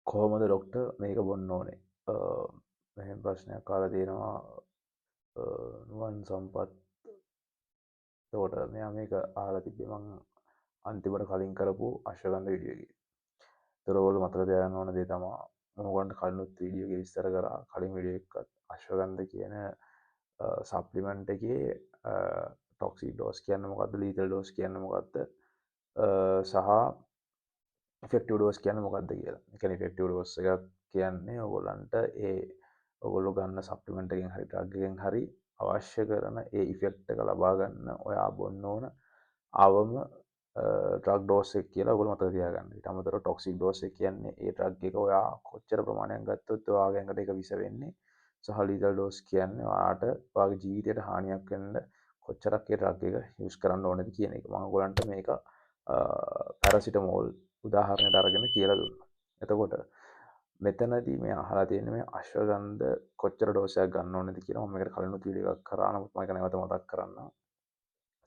කොහොමද ඩොක්ටර් මේක බොන්න ඕනේ? මෙහෙම ප්‍රශ්නයක් අහලා තියෙනවා නුවන් සම්පත්. එතකොට මෙයා මේක අහලා තිබ්බේ මං අන්තිමට කලින් කරපු අශ්වගන්ධ වීඩියෝ එකේ. ඒතර ඔයගොල්ලෝ මතක තියාගන්න ඕන දේ තමයි මම ඔයගොල්ලන්ට කලිනුත් වීඩියෝ එකේ විස්තර කරා කලින් වීඩියෝ එකත් අශ්වගන්ධ කියන සප්ලිමන්ට් එකේ ටොක්සික් ඩෝස් කියන්නේ මොකද්ද, ලීතල් ඩෝස් කියන්නේ මොකද්ද, සහ ඉෆෙක්ටිව් ඩෝස් කියන්නේ මොකක්ද කියලා. ඒ කියන්නේ ඉෆෙක්ටිව් ඩෝස් එකක් කියන්නේ ඔයගොල්ලන්ට ඔයගොල්ලෝ ගන්න සප්ලිමන්ට් එකෙන් හරි ඩ්‍රග් එකෙන් හරි අවශ්‍ය කරන ඒ ඉෆෙක්ට් එක ලබා ගන්න ඔයා බොන්න ඕන අවම ඩ්‍රග් ඩෝස් එක කියලා ඔයගොල්ලෝ මතක තියාගන්න. ඊට අමතරව ටොක්සික් ඩෝස් එක කියන්නේ ඒ ඩ්‍රග් එක ඔයා කොච්චර ප්‍රමාණයක් ගත්තොත් ඔයාගේ ඇඟට ඒක විස වෙන්නේ. සහ ලීතල් ඩෝස් කියන්නේ ඔයාට ඔයාගේ ජීවිතයට හානියක් වෙන්න කොච්චරක් ඒ ඩ්‍රග් එක යූස් කරන්න ඕනද කියන එක. මම ඔයගොල්ලන්ට මේක පැරසිටමෝල් උදාහරණයට අරගෙන කියලා දුන්නා. එතකොට මෙතනදී මේ අහලා තියෙන්නේ මේ අශ්වගන්ධ කොච්චර ඩෝසයක් ගන්න ඕනද කියලා. මම මේකට කලිනුත් වීඩියෝ එකක් කරා. නමුත් මම ඒක නැවත මතක් කරන්නම්.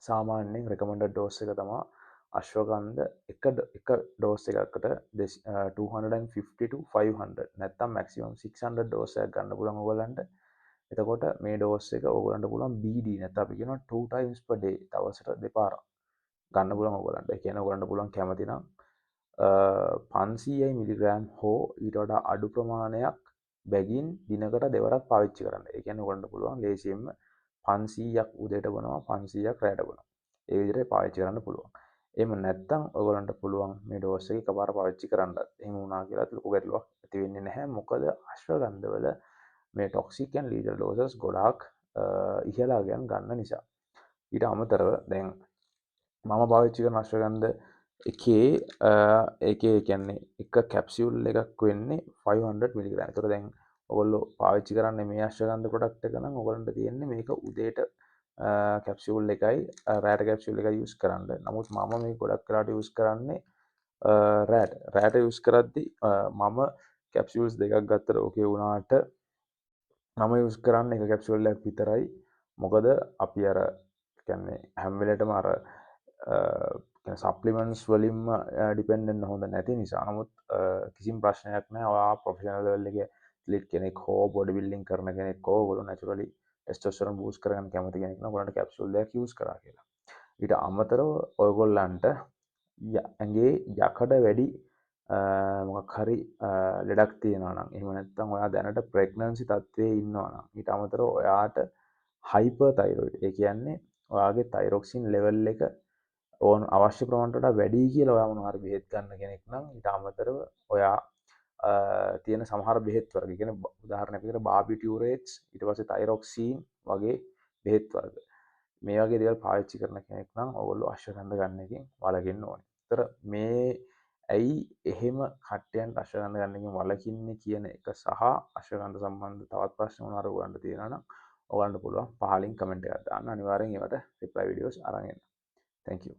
සාමාන්‍යයෙන් රෙකමෙන්ඩඩ් ඩෝස් එක තමයි අශ්වගන්ධ එක ඩෝස් එකකට 250 to 500 නැත්නම් මැක්සිමම් 600 ඩෝස් එකක් ගන්න පුළුවන් ඔයගලන්ට. එතකොට මේ ඩෝස් එක ඔයගලන්ට පුළුවන් BD නැත්නම් අපි කියනවා 2 times per day දවසට දෙපාරක් ගන්න පුළුවන් ඔයගලන්ට. ඒ කියන්නේ ඔයගලන්ට පුළුවන් කැමති නම් 500 මිලිග්‍රෑම් හෝ ඊට වඩා අඩු ප්‍රමාණයක් බැගින් දිනකට දෙවරක් පාවිච්චි කරන්න. ඒ කියන්නේ ඔයගලන්ට පුළුවන් ලේසියෙන්ම 500ක් උදේට බොනවා 500ක් රැට බොනවා. ඒ විදිහට පාවිච්චි කරන්න පුළුවන්. එහෙම නැත්නම් ඔයගලන්ට පුළුවන් මේ ඩෝස් එක එකපාර පාවිච්චි කරන්නත්. එහෙම වුණා කියලා ලොකු ගැටලුවක් ඇති වෙන්නේ නැහැ. මොකද අශ්වගන්ධ වල මේ ටොක්සික් ඇන් ලීතල් ඩෝසස් ගොඩාක් ඉහළගෙන ගන්න නිසා. ඊට අමතරව දැන් මම පාවිච්චි කරන අශ්වගන්ධ එකේ ඒකේ කියන්නේ එක කැප්සියුල් එකක් වෙන්නේ 500 මිලිග්‍රෑම්. ඒතකොට දැන් ඔයගොල්ලෝ පාවිච්චි කරන්නේ මේ අශ්වගන්ධ ප්‍රොඩක්ට් එක නම් ඔයගොල්ලන්ට තියෙන්නේ මේක උදේට කැප්සියුල් එකයි රෑට කැප්සියුල් එකයි යූස් කරන්න. නමුත් මම මේ ගොඩක් වෙලාවට යූස් කරන්නේ රෑට යූස් කරද්දී මම කැප්සියුල්ස් දෙකක් ගත්තට ඕකේ වුණාට මම යූස් කරන්නේ එක කැප්සියුල් එකක් විතරයි. මොකද අපි අර කියන්නේ හැම වෙලේටම අර සප්ලිමන්ට්ස් වලින්ම ඩිපෙන්ඩ් වෙන්න හොඳ නැති නිසා. නමුත් කිසිම ප්‍රශ්නයක් නැහැ. ඔයා ප්‍රොෆෙෂනල් ලෙවල් එකේ ඇත්ලීට් කෙනෙක් හෝ බොඩි බිල්ඩින් කරන කෙනෙක් හෝ ඔයගොල්ලෝ නැචරලි ටෙස්ටෝස්ටෙරෝන් බූස්ට් කරගන්න කැමති කෙනෙක් නම් ඔයගොල්ලන්ට කැප්සූල් එකක් යූස් කරා කියලා. ඊට අමතරව ඔයගොල්ලන්ට ඇඟේ යකඩ වැඩි මොකක් හරි ලෙඩක් තියෙනවා නම්, එහෙම නැත්නම් ඔයා දැනට ප්‍රෙග්නන්සි තත්ත්වයේ ඉන්නවා නම්, ඊට අමතරව ඔයාට හයිපර් තයිරොයිඩ්, ඒ කියන්නේ ඔයාගේ තයිරොක්සින් ලෙවල් එක ඕන අවශ්‍ය ප්‍රමාණයට වඩා වැඩි කියලා ඔයා මොනවා හරි බෙහෙත් ගන්න කෙනෙක් නම්, ඊට අමතරව ඔයා තියෙන සමහර බෙහෙත් වර්ග, ඒ කියන්නේ උදාහරණයක් විදිහට බාබිටියුරේට්ස්, ඊට පස්සේ තයිරොක්සීන් වගේ බෙහෙත් වර්ග, මේ වගේ දේවල් පාවිච්චි කරන කෙනෙක් නම් ඔයගොල්ලෝ අශ්වගන්ධ ගන්න එකෙන් වළකින්න ඕනේ. ඒතර මේ ඇයි එහෙම කට්ටියන්ට අශ්වගන්ධ ගන්න එකෙන් වළකින්නේ කියන එක සහ අශ්වගන්ධ සම්බන්ධ තවත් ප්‍රශ්න මොනවාරි ඔයගොල්ලන්ට තියෙනවා නම් ඔයගොල්ලන්ට පුළුවන් පහලින් කමෙන්ට් එකක් දාන්න. අනිවාර්යෙන් ඒවට රිප්ලයි වීඩියෝස් අරන් එන්න. Thank you.